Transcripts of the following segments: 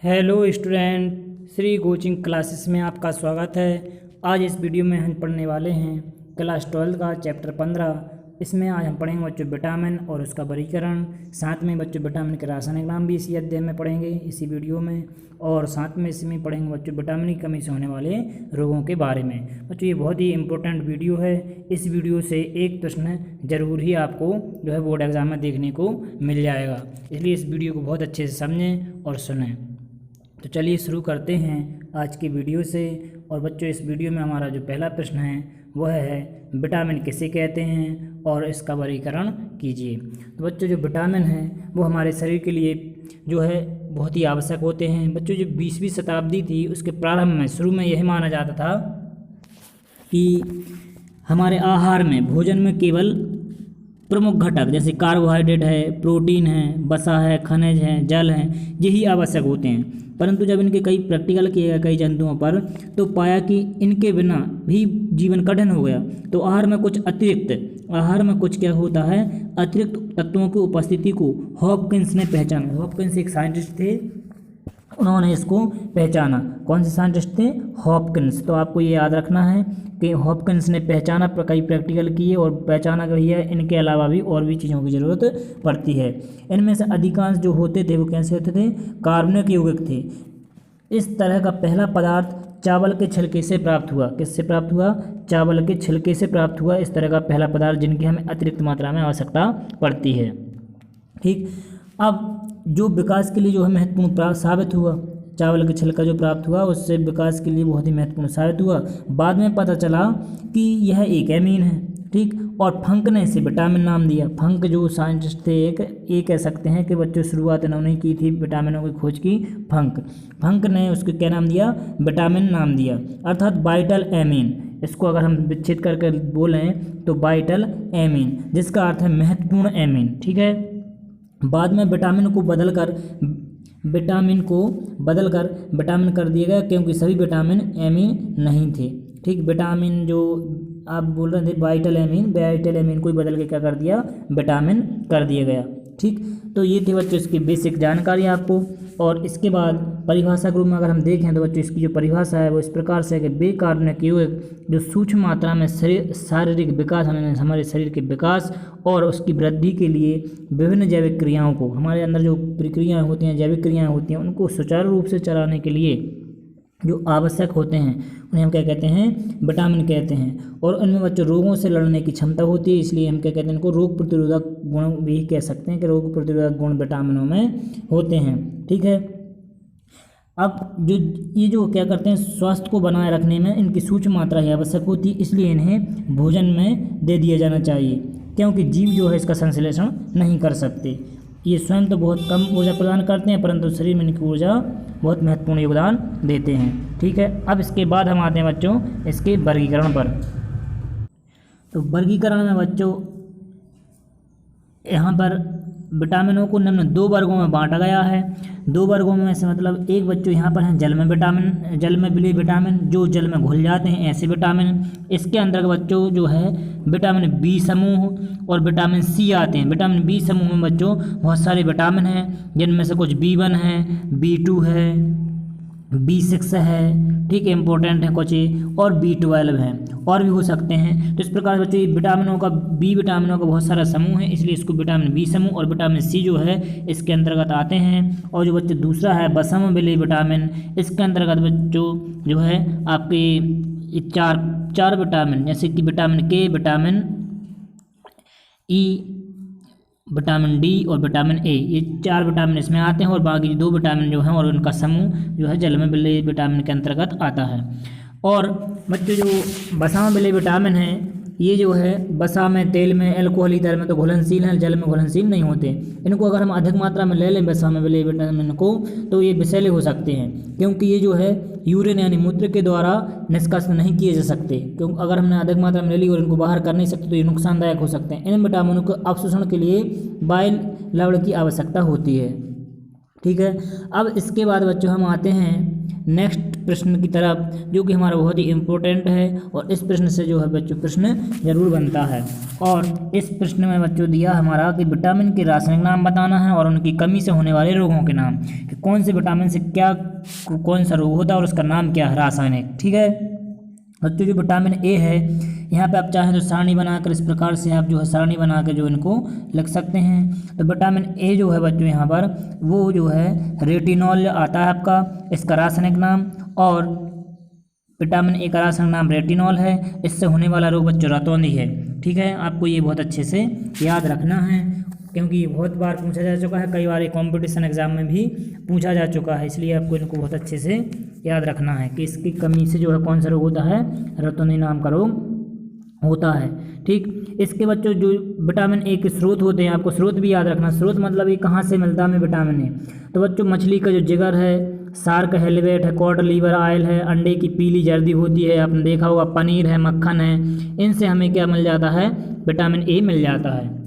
Hello student, Shri coaching classes में आपका स्वागत है। आज इस वीडियो में हम पढ़ने वाले हैं क्लास 12 का चैप्टर 15। इसमें आज हम पढ़ेंगे बच्चों विटामिन और उसका वर्गीकरण। साथ में बच्चों विटामिन के रासायनिक नाम भी इसी अध्याय में पढ़ेंगे इसी वीडियो में, और साथ में इसमें पढ़ेंगे बच्चों विटामिन की कमी से होने वाले रोगों के बारे में। बच्चों ये बहुत ही इंपॉर्टेंट वीडियो है। इस वीडियो से एक प्रश्न जरूर ही आपको जो है बोर्ड एग्जाम में देखने को मिल जाएगा, इसलिए इस वीडियो को बहुत अच्छे से समझें और सुनें। तो चलिए शुरू करते हैं आज की वीडियो से। और बच्चों इस वीडियो में हमारा जो पहला प्रश्न है वह है विटामिन किसे कहते हैं और इसका वर्गीकरण कीजिए। तो बच्चों जो विटामिन हैं वो हमारे शरीर के लिए जो है बहुत ही आवश्यक होते हैं। बच्चों जो 20वीं शताब्दी थी उसके प्रारंभ में शुरू में यही माना जाता था कि हमारे आहार में भोजन में केवल प्रमुख घटक जैसे कार्बोहाइड्रेट है, प्रोटीन है, वसा है, खनिज है, जल है, यही आवश्यक होते हैं। परंतु जब इनके कई प्रैक्टिकल किए गए कई जंतुओं पर तो पाया कि इनके बिना भी जीवन कठिन हो गया। तो आहार में कुछ क्या होता है, अतिरिक्त तत्वों की उपस्थिति को हॉपकिंस ने पहचाना। हॉपकिंस एक साइंटिस्ट थे, उन्होंने इसको पहचाना। कौन से साइंटिस्ट थे? हॉपकिंस। तो आपको ये याद रखना है कि हॉपकिंस ने पहचाना, कई प्रैक्टिकल किए और पहचाना कि भैया इनके अलावा भी और भी चीज़ों की ज़रूरत पड़ती है। इनमें से अधिकांश जो होते थे वो कैसे होते थे? कार्बनिक यौगिक थे। इस तरह का पहला पदार्थ चावल के छिलके से प्राप्त हुआ। किससे प्राप्त हुआ? चावल के छिलके से प्राप्त हुआ इस तरह का पहला पदार्थ जिनकी हमें अतिरिक्त मात्रा में आवश्यकता पड़ती है। ठीक, अब जो विकास के लिए जो है महत्वपूर्ण साबित हुआ, चावल के छिलका जो प्राप्त हुआ उससे विकास के लिए बहुत ही महत्वपूर्ण साबित हुआ। बाद में पता चला कि यह एक एमीन है। ठीक, और फंक ने इसे विटामिन नाम दिया। फंक जो साइंटिस्ट थे ये कह सकते हैं कि बच्चों शुरुआत इन्होंने की थी विटामिनों की खोज की। फंक ने उसको क्या नाम दिया? विटामिन नाम दिया, अर्थात वाइटल एमीन। इसको अगर हम विच्छेद करके बोलें तो वाइटल एमीन, जिसका अर्थ है महत्वपूर्ण एमीन। ठीक है, बाद में विटामिन को बदलकर विटामिन कर दिया गया क्योंकि सभी विटामिन एमीन नहीं थे। ठीक, विटामिन जो आप बोल रहे थे वाइटल एमीन को बदल के क्या कर दिया? विटामिन कर दिया गया। ठीक, तो ये थे बच्चों इसकी बेसिक जानकारी आपको। और इसके बाद परिभाषा के रूप में अगर हम देखें तो बच्चों इसकी जो परिभाषा है वो इस प्रकार से है कि बेकार्बनिक यौगिक जो सूक्ष्म मात्रा में शारीरिक विकास हमारे शरीर के विकास और उसकी वृद्धि के लिए विभिन्न जैविक क्रियाओं को, हमारे अंदर जो प्रक्रियाएँ होती हैं, जैविक क्रियाएँ होती हैं, उनको सुचारू रूप से चलाने के लिए जो आवश्यक होते हैं उन्हें हम क्या कहते हैं? विटामिन कहते हैं। और उनमें बच्चों रोगों से लड़ने की क्षमता होती है, इसलिए हम क्या कहते हैं? इनको रोग प्रतिरोधक गुण भी कह सकते हैं कि रोग प्रतिरोधक गुण विटामिनों में होते हैं। ठीक है, अब जो क्या करते हैं, स्वास्थ्य को बनाए रखने में इनकी सूक्ष्म मात्रा ही आवश्यक होती है, इसलिए इन्हें भोजन में दे दिया जाना चाहिए क्योंकि जीव जो है इसका संश्लेषण नहीं कर सकते। ये स्वयं तो बहुत कम ऊर्जा प्रदान करते हैं परंतु शरीर में इनकी ऊर्जा बहुत महत्वपूर्ण योगदान देते हैं। ठीक है, अब इसके बाद हम आते हैं बच्चों इसके वर्गीकरण पर। तो वर्गीकरण में बच्चों यहाँ पर विटामिनों को निम्न 2 वर्गों में बांटा गया है। 2 वर्गों में से मतलब एक बच्चों यहाँ पर है जल में विलीय विटामिन जो जल में घुल जाते हैं, ऐसे विटामिन। इसके अंदर बच्चों जो है विटामिन बी समूह और विटामिन सी आते हैं। विटामिन बी समूह में बच्चों बहुत सारे विटामिन हैं जिनमें से कुछ B1 है, B2 है, B6 है, ठीक है, इंपॉर्टेंट है कुछ, और B12 है, और भी हो सकते हैं। तो इस प्रकार बच्चों ये विटामिनों का बहुत सारा समूह है, इसलिए इसको विटामिन बी समूह और विटामिन सी जो है इसके अंतर्गत आते हैं। और जो बच्चे दूसरा है वसा में विलीय विटामिन, इसके अंतर्गत बच्चों जो है आपके चार विटामिन जैसे कि विटामिन के, विटामिन ई, विटामिन डी और विटामिन ए, ये 4 विटामिन इसमें आते हैं। और बाकी 2 विटामिन जो हैं और उनका समूह जो है जल में विलीय विटामिन के अंतर्गत आता है। और बच्चों जो वसा में विलीय विटामिन है ये जो है वसा में, तेल में, अल्कोहल ईथर में तो घुलनशील हैं, जल में घुलनशील नहीं होते। इनको अगर हम अधिक मात्रा में ले लें वसा में विलीय विटामिन को तो ये विषैले हो सकते हैं क्योंकि ये जो है यूरिन यानी मूत्र के द्वारा निष्कासित नहीं किए जा सकते। क्योंकि अगर हमने अधिक मात्रा में ले ली और इनको बाहर कर नहीं सकते तो ये नुकसानदायक हो सकते हैं। इन विटामिनों को अवशोषण के लिए बाइल लवण की आवश्यकता होती है। ठीक है, अब इसके बाद बच्चों हम आते हैं नेक्स्ट प्रश्न की तरफ, जो कि हमारा बहुत ही इम्पोर्टेंट है और इस प्रश्न से जो है बच्चों प्रश्न जरूर बनता है। और इस प्रश्न में बच्चों दिया हमारा कि विटामिन के रासायनिक नाम बताना है और उनकी कमी से होने वाले रोगों के नाम, कि कौन से विटामिन से क्या कौन सा रोग होता है और उसका नाम क्या है रासायनिक। ठीक है बच्चों, जो विटामिन ए है, यहाँ पे आप चाहें तो सारणी बनाकर इस प्रकार से आप जो है सारणी बना के जो इनको लिख सकते हैं। तो विटामिन ए जो है बच्चों यहाँ पर वो जो है रेटिनॉल आता है आपका, इसका रासायनिक नाम, और विटामिन ए का रासायनिक नाम रेटिनॉल है। इससे होने वाला रोग बच्चों रतौंधी है। ठीक है, आपको ये बहुत अच्छे से याद रखना है, क्योंकि ये बहुत बार पूछा जा चुका है, कई बार ये कॉम्पिटिशन एग्जाम में भी पूछा जा चुका है। इसलिए आपको इनको बहुत अच्छे से याद रखना है कि इसकी कमी से जो है कौन सा रोग होता है, रतौंधी नाम का रोग होता है। ठीक, इसके बच्चों जो विटामिन ए के स्रोत होते हैं, आपको स्रोत भी याद रखना। स्रोत मतलब ये कहाँ से मिलता है हमें विटामिन ए, तो बच्चों मछली का जो जिगर है, शार्क हेलवेट है, कॉड लीवर ऑयल है, अंडे की पीली जर्दी होती है, आपने देखा होगा, पनीर है, मक्खन है, इनसे हमें क्या मिल जाता है, विटामिन ए मिल जाता है।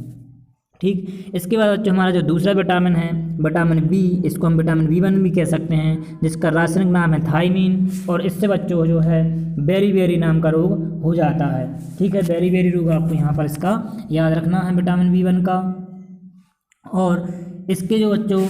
ठीक, इसके बाद बच्चों हमारा जो दूसरा विटामिन है विटामिन बी, इसको हम विटामिन बी1 भी कह सकते हैं, जिसका रासायनिक नाम है थायमीन, और इससे बच्चों जो है बेरी नाम का रोग हो जाता है। ठीक है, बेरी रोग आपको यहाँ पर इसका याद रखना है विटामिन बी1 का। और इसके जो बच्चों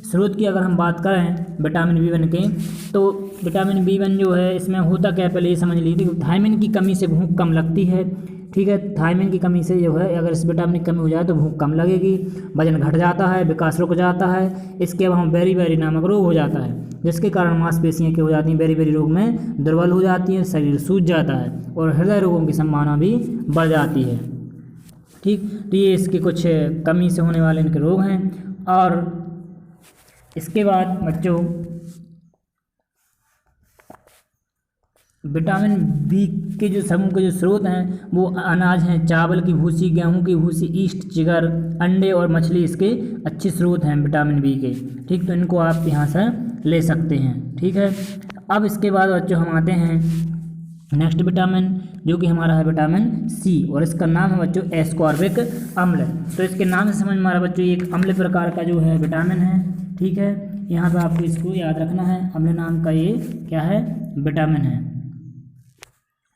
स्रोत की अगर हम बात करें विटामिन बी1 के, तो विटामिन बी1 जो है इसमें होता क्या, पहले ये समझ लीजिए कि थायमीन की कमी से भूख कम लगती है। ठीक है, थायमीन की कमी से जो है अगर इस विटामिन की कमी हो जाए तो भूख कम लगेगी, वजन घट जाता है, विकास रुक जाता है, इसके अलावा बेरी नामक रोग हो जाता है, जिसके कारण मांसपेशियाँ क्या हो जाती हैं, बेरी रोग में दुर्बल हो जाती हैं, शरीर सूज जाता है और हृदय रोगों की संभावना भी बढ़ जाती है। ठीक, तो ये इसके कुछ कमी से होने वाले इनके रोग हैं। और इसके बाद बच्चों विटामिन बी के जो समूह के जो स्रोत हैं वो अनाज हैं, चावल की भूसी, गेहूं की भूसी, ईस्ट, जिगर, अंडे और मछली इसके अच्छे स्रोत हैं विटामिन बी के। ठीक, तो इनको आप यहाँ से ले सकते हैं। ठीक है, अब इसके बाद बच्चों हम आते हैं नेक्स्ट विटामिन, जो कि हमारा है विटामिन सी, और इसका नाम है बच्चों एस्कॉर्बिक अम्ल। तो इसके नाम से समझ में आ रहा बच्चों ये एक अम्ल प्रकार का जो है विटामिन है। ठीक है, यहाँ पे आपको इसको याद रखना है, अम्ल नाम का ये क्या है, विटामिन है।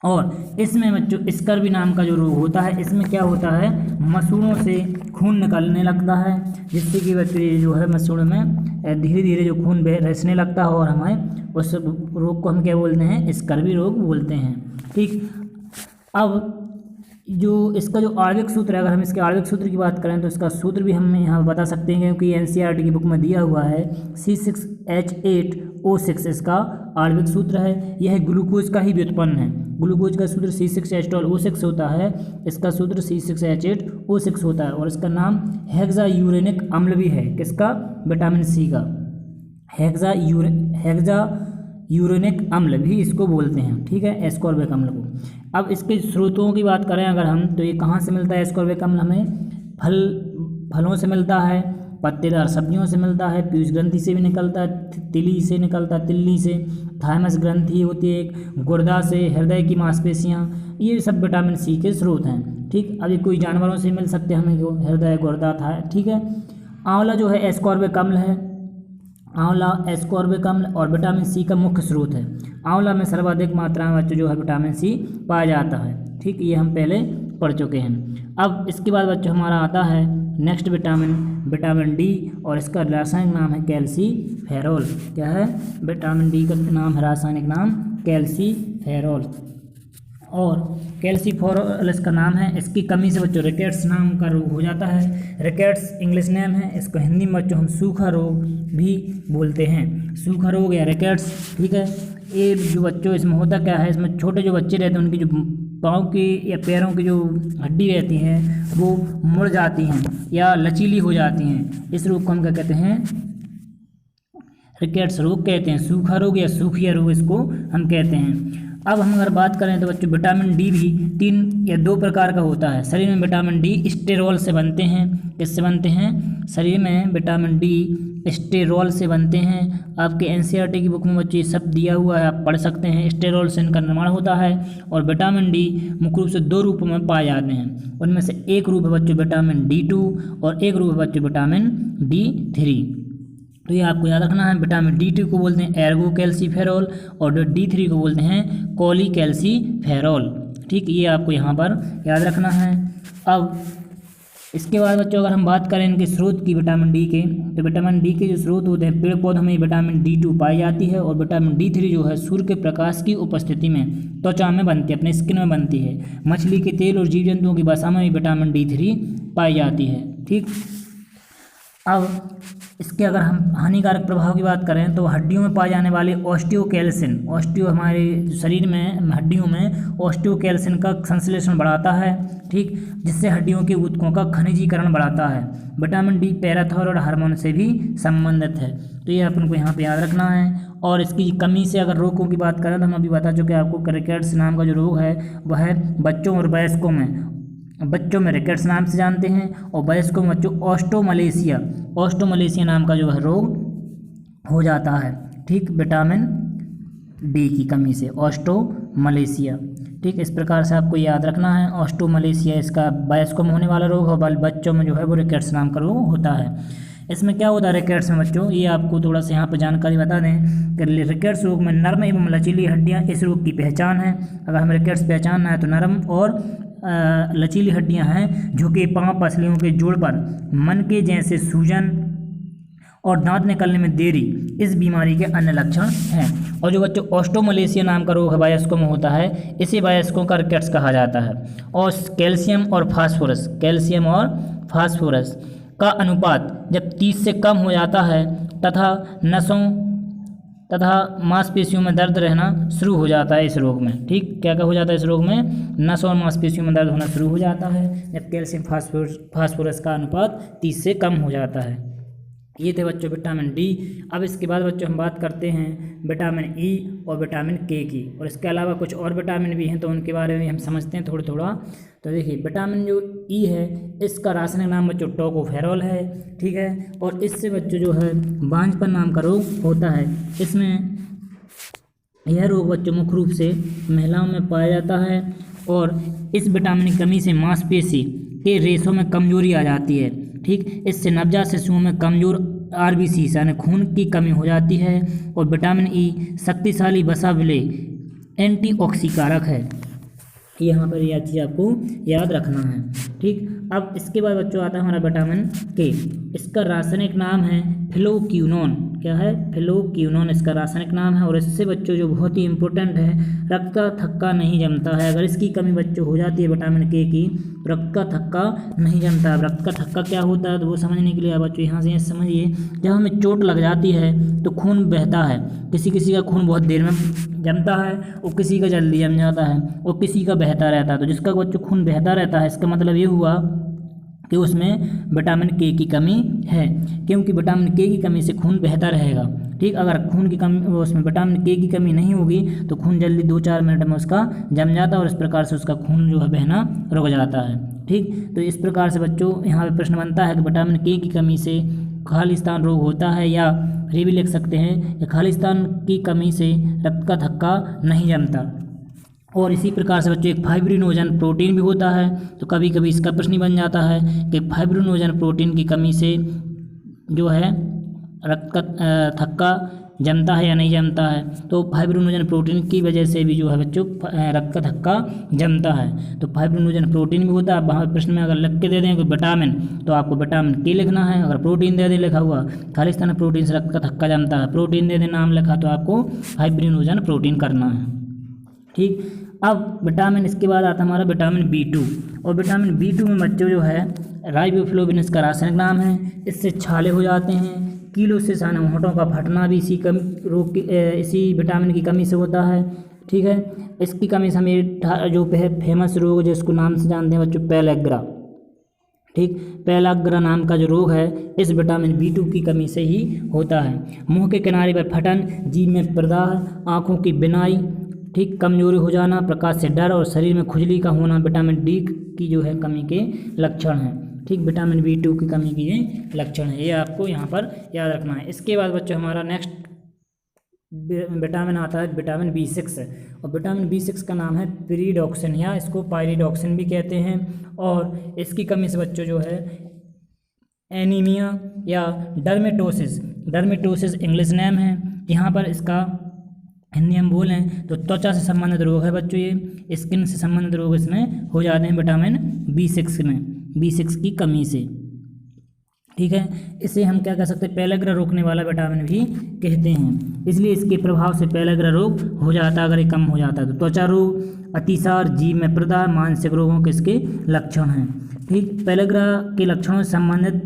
और इसमें बच्चों स्कर्वी नाम का जो रोग होता है, इसमें क्या होता है, मसूड़ों से खून निकलने लगता है, जिससे कि बच्चों ये जो है मसूड़ों में धीरे धीरे जो खून रिसने लगता है, और हमें उस रोग को हम क्या बोलते हैं, स्कर्वी रोग बोलते हैं। ठीक, अब जो इसका जो आणविक सूत्र है, अगर हम इसके आणविक सूत्र की बात करें तो इसका सूत्र भी हम यहाँ बता सकते हैं, क्योंकि एनसीईआरटी की बुक में दिया हुआ है, C6H8O6 इसका आणविक सूत्र है। यह ग्लूकोज का ही व्युत्पन्न है। ग्लूकोज का सूत्र C6H12O6 होता है, इसका सूत्र C6H8O6 होता है, और इसका नाम हेक्सायूरेनिक अम्ल भी है। किसका, विटामिन सी का हेक्सायूरेनिक अम्ल भी इसको बोलते हैं। ठीक है, एस्कॉर्बिक अम्ल को। अब इसके स्रोतों की बात करें अगर हम, तो ये कहाँ से मिलता है एस्कॉर्बिक अम्ल, हमें फलों से मिलता है, पत्तेदार सब्जियों से मिलता है, पीयूष ग्रंथि से भी निकलता है, तिली से निकलता है, तिल्ली से, थाइमस ग्रंथि होती है एक, गुर्दा से, हृदय की मांसपेशियाँ, ये सब विटामिन सी के स्रोत हैं। ठीक, अभी कोई जानवरों से मिल सकते हैं हमें, जो हृदय, गुर्दा था। ठीक है, आंवला जो है एस्कॉर्बिक अम्ल है, आंवला एस्कॉर्बिक अम्ल और विटामिन सी का मुख्य स्रोत है। आंवला में सर्वाधिक मात्रा में बच्चों जो है विटामिन सी पाया जाता है। ठीक, ये हम पहले पढ़ चुके हैं। अब इसके बाद बच्चों हमारा आता है नेक्स्ट विटामिन डी, और इसका रासायनिक नाम है कैल्सीफेरॉल। क्या है, विटामिन डी का नाम है, रासायनिक नाम कैल्सीफेरॉल, और कैल्सीफेरॉल इसका नाम है। इसकी कमी से बच्चों रिकेट्स नाम का रोग हो जाता है। रिकेट्स इंग्लिश नेम है, इसको हिंदी में बच्चों हम सूखा रोग भी बोलते हैं, सूखा रोग या रिकेट्स। ठीक है, ये जो बच्चों इसमें होता क्या है, इसमें छोटे जो बच्चे रहते हैं उनकी जो पाँव की या पैरों की जो हड्डी रहती हैं वो मुड़ जाती हैं या लचीली हो जाती हैं। इस रोग को हम क्या कहते हैं, रिकेट्स रोग कहते हैं, सूखा रोग या सूखिया रोग इसको हम कहते हैं। अब हम अगर बात करें तो बच्चों विटामिन डी भी 3 या 2 प्रकार का होता है। शरीर में विटामिन डी स्टेरॉल से बनते हैं। किससे बनते हैं, शरीर में विटामिन डी स्टेरॉल से बनते हैं। आपके एनसीईआरटी की बुक में बच्चों ये सब दिया हुआ है, आप पढ़ सकते हैं। स्टेरॉल से इनका निर्माण होता है, और विटामिन डी मुख्य रूप से 2 रूपों में पाए जाते हैं। उनमें से एक रूप है बच्चों विटामिन D2 और एक रूप है बच्चों विटामिन D3। तो ये आपको याद रखना है। विटामिन D2 को बोलते हैं एर्गो कैल्सीफेरॉल और जो D3 को बोलते हैं कोली कैल्सीफेरॉल। ठीक, ये आपको यहाँ पर याद रखना है। अब इसके बाद बच्चों अगर हम बात करें इनके स्रोत की विटामिन डी के, तो विटामिन डी के जो स्रोत होते हैं पेड़ पौधों में विटामिन D2 पाई जाती है और विटामिन D3 जो है सूर्य के प्रकाश की उपस्थिति में त्वचा में बनती है, अपने स्किन में बनती है। मछली के तेल और जीव जंतुओं की वसा में भी विटामिन D3 पाई जाती है। ठीक, अब इसके अगर हम हानिकारक प्रभाव की बात करें तो हड्डियों में पाए जाने वाले ऑस्टियोकैल्सिन, हमारे शरीर में हड्डियों में ऑस्टियोकैल्सिन का संश्लेषण बढ़ाता है। ठीक, जिससे हड्डियों के ऊतकों का खनिजीकरण बढ़ाता है। विटामिन डी पैराथायरॉयड हार्मोन से भी संबंधित है, तो ये अपन को यहाँ पे याद रखना है। और इसकी कमी से अगर रोगों की बात करें तो हम अभी बता चुके हैं आपको रिकेट्स नाम का जो रोग है वह है बच्चों और वयस्कों में। बच्चों में रिकेट्स नाम से जानते हैं और वयस्कों में बच्चों ऑस्टोमलेशिया नाम का जो है रोग हो जाता है। ठीक, विटामिन डी की कमी से ऑस्टोमलेशिया। ठीक, इस प्रकार से आपको याद रखना है। ऑस्टोमलेशिया इसका वयस्कों में होने वाला रोग है, बल बच्चों में जो है वो रिकेट्स नाम का रोग होता है। इसमें क्या होता है रिकेट्स में बच्चों, ये आपको थोड़ा सा यहाँ पर जानकारी बता दें कि रिकेट्स रोग में नर्म एवं लचीली हड्डियाँ इस रोग की पहचान है। अगर हमें रिकेट्स पहचानना है तो नरम और लचीली हड्डियां हैं, झुके पांव, पसलियों के जोड़ पर मन के जैसे सूजन और दांत निकलने में देरी इस बीमारी के अन्य लक्षण हैं। और जो बच्चों ऑस्टोमलेशिया नाम का रोग है वयस्कों में होता है, इसे वयस्कों का रिकेट्स कहा जाता है। और कैल्शियम और फास्फोरस का अनुपात जब 30 से कम हो जाता है तथा नसों तथा मांसपेशियों में दर्द रहना शुरू हो जाता है इस रोग में। ठीक, क्या क्या हो जाता है इस रोग में, नसों और मांसपेशियों में दर्द होना शुरू हो जाता है जब कैल्शियम फास्फोरस का अनुपात 30 से कम हो जाता है। ये थे बच्चों विटामिन डी। अब इसके बाद बच्चों हम बात करते हैं विटामिन ई और विटामिन के की, और इसके अलावा कुछ और विटामिन भी हैं तो उनके बारे में हम समझते हैं थोड़ा। तो देखिए विटामिन जो ई है इसका रासायनिक नाम बच्चों टोकोफेरॉल है। ठीक है, और इससे बच्चों जो है बांझपन नाम का रोग होता है। इसमें यह रोग बच्चों मुख्य रूप से महिलाओं में पाया जाता है और इस विटामिन की कमी से मांसपेशी के रेशों में कमजोरी आ जाती है। ठीक, इससे नवजात शिशुओं में कमजोर RBC यानी खून की कमी हो जाती है। और विटामिन ई शक्तिशाली वसा विलेय एंटीऑक्सीकारक है। यहाँ पर यह चीज़ आपको याद रखना है। ठीक, अब इसके बाद बच्चों आता है हमारा विटामिन के। इसका रासायनिक नाम है फिलोक्विनोन। क्या है, फिलोक्विनोन इसका रासायनिक नाम है। और इससे बच्चों जो बहुत ही इंपॉर्टेंट है, रक्त का थक्का नहीं जमता है। अगर इसकी कमी बच्चों हो जाती है विटामिन के की, रक्त का थक्का नहीं जमता। रक्त का थक्का क्या होता है तो वो समझने के लिए बच्चों यहाँ से समझिए, जब हमें चोट लग जाती है तो खून बहता है। किसी का खून बहुत देर में जमता है और किसी का जल्दी जम जाता है और किसी का बहता रहता है। तो जिसका बच्चों खून बहता रहता है इसका मतलब ये हुआ कि उसमें विटामिन के की कमी है, क्योंकि विटामिन के की कमी से खून बहता रहेगा। ठीक, अगर खून की कमी उसमें विटामिन के की कमी नहीं होगी तो खून जल्दी 2-4 मिनट में उसका जम जाता है और इस प्रकार से उसका खून जो है बहना रुक जाता है। ठीक, तो इस प्रकार से बच्चों यहाँ पे प्रश्न बनता है कि विटामिन के की कमी से खालिस्तान रोग होता है, या फिर भी लिख सकते हैं कि खालिस्तान की कमी से रक्त का थक्का नहीं जमता। और इसी प्रकार से बच्चों एक फाइब्रिनोजन प्रोटीन भी होता है। तो कभी कभी इसका प्रश्न बन जाता है कि फाइब्रिनोजन प्रोटीन की कमी से जो है रक्त का थक्का जमता है या नहीं जमता है। तो फाइब्रिनोजन प्रोटीन की वजह से भी जो है बच्चों रक्त का थक्का जमता है। तो फाइब्रिनोजन प्रोटीन भी होता है। वहाँ प्रश्न में अगर लिख के दे दें कोई विटामिन तो आपको विटामिन के लिखना है। अगर प्रोटीन दे दें लिखा हुआ खालिस्तान प्रोटीन से रक्त का थक्का जमता है, प्रोटीन दे दें नाम लिखा तो आपको फाइब्रिनोजन प्रोटीन करना है। ठीक, अब विटामिन इसके बाद आता है हमारा विटामिन B2। और विटामिन B2 में बच्चों जो है राइबोफ्लोविन इसका रासायनिक नाम है। इससे छाले हो जाते हैं, कीलों से साने होंठों का फटना भी इसी विटामिन की कमी से होता है। ठीक है, इसकी कमी से हमें जो फेमस रोग है जिसको नाम से जानते हैं बच्चों पेलैग्रा। ठीक, पेलैग्रा नाम का जो रोग है इस विटामिन B2 की कमी से ही होता है। मुंह के किनारे पर फटन, जीभ में प्रदाह, आँखों की बिनाई, ठीक, कमजोरी हो जाना, प्रकाश से डर और शरीर में खुजली का होना विटामिन डी की जो है कमी के लक्षण हैं। ठीक, विटामिन B2 की कमी की ये लक्षण है, ये आपको यहाँ पर याद रखना है। इसके बाद बच्चों हमारा नेक्स्ट विटामिन आता है विटामिन B6। और विटामिन B6 का नाम है पिरिडॉक्सिन या इसको पायरिडॉक्सिन भी कहते हैं। और इसकी कमी से बच्चों जो है एनीमिया या डर्मेटोसिस डर्मेटोसिस इंग्लिश नेम है। यहाँ पर इसका हिंदी हम बोलें तो त्वचा से संबंधित रोग है बच्चों, ये स्किन से संबंधित रोग इसमें हो जाते हैं विटामिन B6 में, B6 की कमी से। ठीक है, इसे हम क्या कह सकते हैं, पेलेग्रा रोकने वाला विटामिन भी कहते हैं। इसलिए इसके प्रभाव से पेलेग्रा रोग हो जाता है, अगर ये कम हो जाता है तो। त्वचा रोग, अतिसार, जीभ में प्रदाह, मानसिक रोगों के इसके लक्षण हैं। ठीक, पेलेग्रा के लक्षणों से संबंधित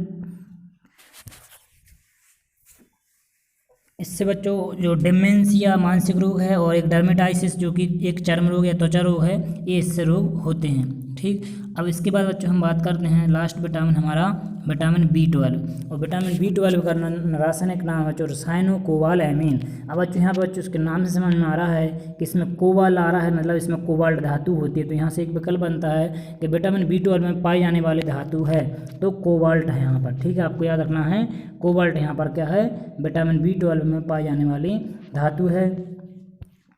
इससे बच्चों जो डिमेंशिया मानसिक रोग है और एक डर्मेटाइसिस जो कि एक चर्म रोग या त्वचा रोग है, ये इससे रोग होते हैं। ठीक, अब इसके बाद बच्चों हम बात करते हैं लास्ट विटामिन हमारा विटामिन B12। और विटामिन B12 का रासायनिक नाम है जो रसायनो कोबालैमीन। अब बच्चों यहाँ पर बच्चों उसके नाम से समझ में आ रहा है कि इसमें कोबाल आ रहा है, मतलब इसमें कोबाल्ट धातु होती है, तो यहाँ से एक विकल्प बनता है कि विटामिन B12 में पाई जाने वाली धातु है तो कोबाल्ट है यहाँ पर। ठीक है, आपको याद रखना है कोबाल्ट यहाँ पर क्या है, विटामिन B12 में पाई जाने वाली धातु है।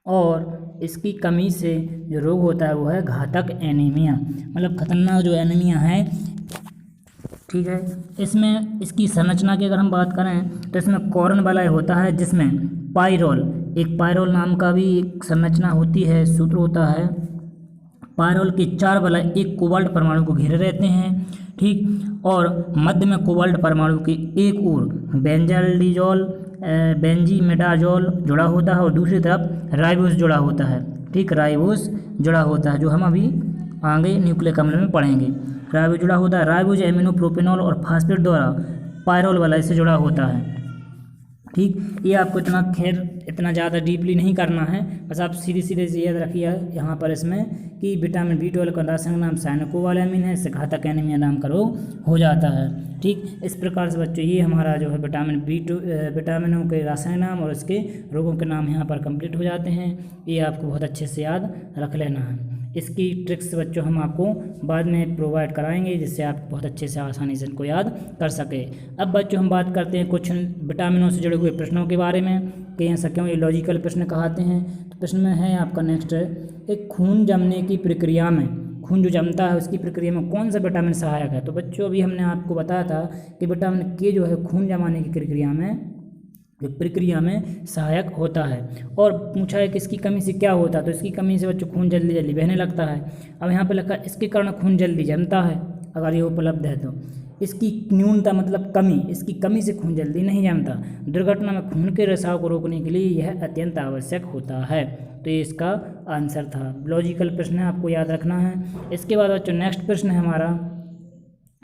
और इसकी कमी से जो रोग होता है वो है घातक एनीमिया, मतलब खतरनाक जो एनीमिया है। ठीक है, इसमें इसकी संरचना की अगर हम बात करें तो इसमें कॉर्न वलय होता है जिसमें पायरोल, एक पायरोल नाम का भी एक संरचना होती है, सूत्र होता है। पायरोल के 4 वलय एक कोबाल्ट परमाणु को घेरे रहते हैं। ठीक, और मध्य में कोबाल्ट परमाणु की एक ओर बेंजाल्डिजोल बेंजीमेडाजोल जुड़ा होता है और दूसरी तरफ राइबोस जुड़ा होता है। ठीक, राइबोस जुड़ा होता है जो हम अभी आगे न्यूक्लिक अम्ल में पढ़ेंगे। राइबोस जुड़ा होता है, राइबोस एमिनो प्रोपेनॉल और फास्फेट द्वारा पायरोल वलय से जुड़ा होता है। ठीक, ये आपको इतना ज़्यादा डीपली नहीं करना है, बस आप सीधे सीधे से याद रखिए यहाँ पर इसमें कि विटामिन B12 का रासायनिक नाम साइनोकोबालैमिन है, इससे घातक एनीमिया नाम का रोग हो जाता है। ठीक, इस प्रकार से बच्चों ये हमारा जो है विटामिनों के रासायनिक नाम और उसके रोगों के नाम यहाँ पर कंप्लीट हो जाते हैं। ये आपको बहुत अच्छे से याद रख लेना है। इसकी ट्रिक्स बच्चों हम आपको बाद में प्रोवाइड कराएंगे जिससे आप बहुत अच्छे से आसानी से इनको याद कर सके। अब बच्चों हम बात करते हैं कुछ विटामिनों से जुड़े हुए प्रश्नों के बारे में कि ऐसा क्यों ये लॉजिकल प्रश्न कहलाते हैं। तो प्रश्न में है आपका नेक्स्ट, एक खून जमने की प्रक्रिया में, खून जो जमता है उसकी प्रक्रिया में कौन सा विटामिन सहायक है। तो बच्चों अभी हमने आपको बताया था कि विटामिन के जो है खून जमाने की प्रक्रिया में सहायक होता है। और पूछा है कि इसकी कमी से क्या होता है, तो इसकी कमी से बच्चों खून जल्दी जल्दी बहने लगता है। अब यहाँ पे लिखा है इसके कारण खून जल्दी जमता है अगर ये उपलब्ध है तो। इसकी न्यूनता मतलब कमी, इसकी कमी से खून जल्दी नहीं जमता। दुर्घटना में खून के रिसाव को रोकने के लिए यह अत्यंत आवश्यक होता है। तो ये इसका आंसर था। लॉजिकल प्रश्न है, आपको याद रखना है। इसके बाद बच्चों नेक्स्ट प्रश्न है हमारा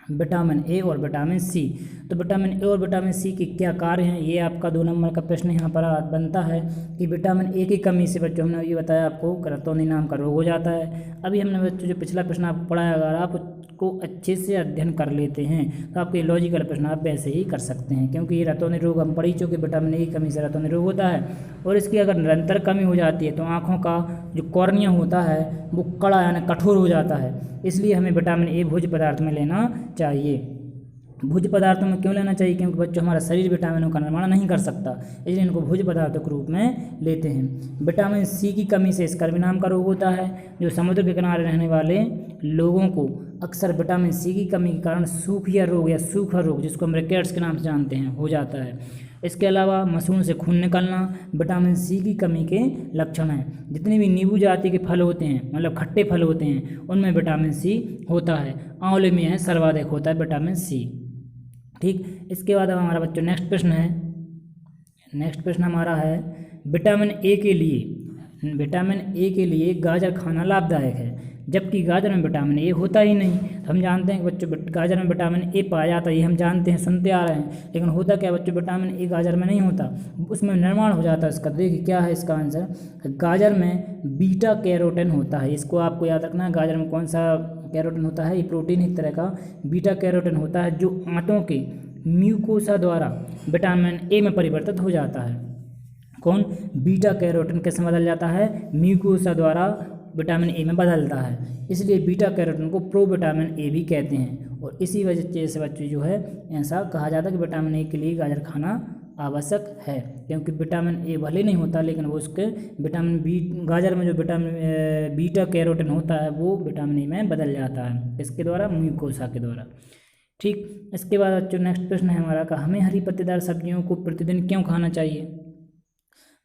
विटामिन ए और विटामिन सी। तो विटामिन ए और विटामिन सी के क्या कार्य हैं, ये आपका 2 नंबर का प्रश्न यहाँ पर बनता है कि विटामिन ए की कमी से बच्चों हमने ये बताया आपको रतौंधी नाम का रोग हो जाता है। अभी हमने बच्चों जो पिछला प्रश्न आपको पढ़ाया, अगर आप उसको अच्छे से अध्ययन कर लेते हैं तो आपके लॉजिकल प्रश्न आप वैसे ही कर सकते हैं, क्योंकि ये रतौंधी रोग हम पढ़ ही चुके, विटामिन ए की कमी से रतौंधी रोग होता है। और इसकी अगर निरंतर कमी हो जाती है तो आँखों का जो कॉर्निया होता है वो कड़ा यानी कठोर हो जाता है। इसलिए हमें विटामिन ए भोज्य पदार्थ में लेना चाहिए। भोज्य पदार्थों में क्यों लेना चाहिए, क्योंकि बच्चों हमारा शरीर विटामिनों का निर्माण नहीं कर सकता, इसलिए इनको भोज्य पदार्थों के रूप में लेते हैं। विटामिन सी की कमी से स्कर्वी नाम का रोग होता है, जो समुद्र के किनारे रहने वाले लोगों को अक्सर विटामिन सी की कमी के कारण सूखिया रोग या सूखा रोग, जिसको हम रिकेट्स के नाम से जानते हैं, हो जाता है। इसके अलावा मसून से खून निकलना विटामिन सी की कमी के लक्षण हैं। जितने भी नींबू जाति के फल होते हैं, मतलब खट्टे फल होते हैं, उनमें विटामिन सी होता है। आंवले में है सर्वाधिक होता है विटामिन सी। ठीक, इसके बाद अब हमारा बच्चों नेक्स्ट प्रश्न हमारा है विटामिन ए के लिए गाजर खाना लाभदायक है, जबकि गाजर में विटामिन ए होता ही नहीं। हम जानते हैं कि बच्चों गाजर में विटामिन ए पाया जाता है, ये हम जानते हैं, सुनते आ रहे हैं, लेकिन होता क्या बच्चों, विटामिन ए गाजर में नहीं होता, उसमें निर्माण हो जाता है इसका। देखिए क्या है इसका आंसर, गाजर में बीटा कैरोटीन होता है। इसको आपको याद रखना है, गाजर में कौन सा कैरोटीन होता है, ये प्रोटीन एक तरह का बीटा कैरोटीन होता है, जो आंतों के म्यूकोसा द्वारा विटामिन ए में परिवर्तित हो जाता है। कौन, बीटा कैरोटीन कैसे बदल जाता है, म्यूकोसा द्वारा विटामिन ए में बदलता है, इसलिए बीटा कैरोटीन को प्रो विटामिन ए भी कहते हैं। और इसी वजह से बच्चे जो है ऐसा कहा जाता है कि विटामिन ए के लिए गाजर खाना आवश्यक है, क्योंकि विटामिन ए भले नहीं होता लेकिन वो उसके विटामिन बी, गाजर में जो विटामिन बीटा कैरोटीन होता है वो विटामिन ए में बदल जाता है, इसके द्वारा म्यूकोसा के द्वारा। ठीक, इसके बाद बच्चों नेक्स्ट प्रश्न है हमारा का हमें हरी पत्तेदार सब्जियों को प्रतिदिन क्यों खाना चाहिए।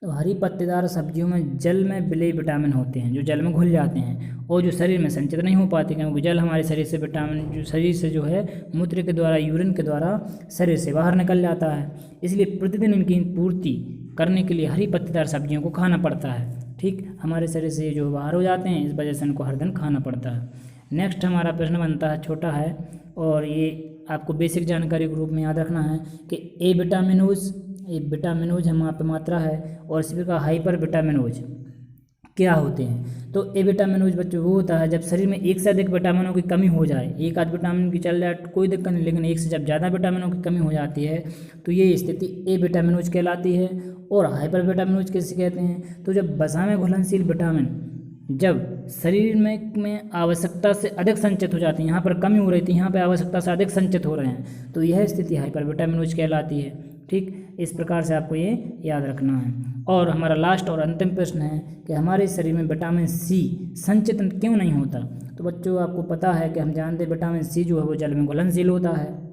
तो हरी पत्तेदार सब्जियों में जल में विलेय विटामिन होते हैं जो जल में घुल जाते हैं और जो शरीर में संचित नहीं हो पाते, क्योंकि जल हमारे शरीर से विटामिन जो शरीर से जो है मूत्र के द्वारा यूरिन के द्वारा शरीर से बाहर निकल जाता है, इसलिए प्रतिदिन इनकी पूर्ति करने के लिए हरी पत्तेदार सब्जियों को खाना पड़ता है। ठीक, हमारे शरीर से जो बाहर हो जाते हैं, इस वजह से इनको हर दिन खाना पड़ता है। नेक्स्ट हमारा प्रश्न बनता है, छोटा है और ये आपको बेसिक जानकारी के रूप में याद रखना है कि ए विटामिनोज हम यहाँ पे मात्रा है और इसी प्रकार हाइपर विटामिनोज क्या होते हैं। तो ए विटामिनोज बच्चों वो होता है जब शरीर में एक से अधिक विटामिनों की कमी हो जाए, एक आध विटामिन की चल जाए कोई दिक्कत नहीं, लेकिन एक से जब ज़्यादा विटामिनों की कमी हो जाती है तो ये स्थिति ए विटामिनोज कहलाती है। और हाइपर विटामिनोज किसे कहते हैं, तो जब वसा में घुलनशील विटामिन जब शरीर में आवश्यकता से अधिक संचित हो जाती है, यहाँ पर कमी हो रही थी, यहाँ पर आवश्यकता से अधिक संचित हो रहे हैं, तो यह स्थिति हाइपर विटामिनोज कहलाती है। ठीक, इस प्रकार से आपको ये याद रखना है। और हमारा लास्ट और अंतिम प्रश्न है कि हमारे शरीर में विटामिन सी संचित क्यों नहीं होता। तो बच्चों आपको पता है कि हम जानते हैं विटामिन सी जो है वो जल में घुलनशील होता है।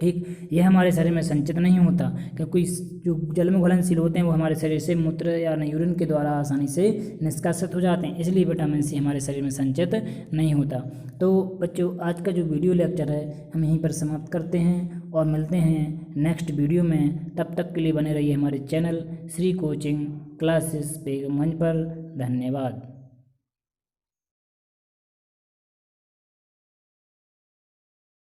ठीक, यह हमारे शरीर में संचित नहीं होता क्योंकि जो जल में घुलनशील होते हैं वो हमारे शरीर से मूत्र या यूरिन के द्वारा आसानी से निष्कासित हो जाते हैं, इसलिए विटामिन सी हमारे शरीर में संचित नहीं होता। तो बच्चों आज का जो वीडियो लेक्चर है हम यहीं पर समाप्त करते हैं और मिलते हैं नेक्स्ट वीडियो में। तब तक के लिए बने रहिए हमारे चैनल श्री कोचिंग क्लासेस पे मंच पर। धन्यवाद।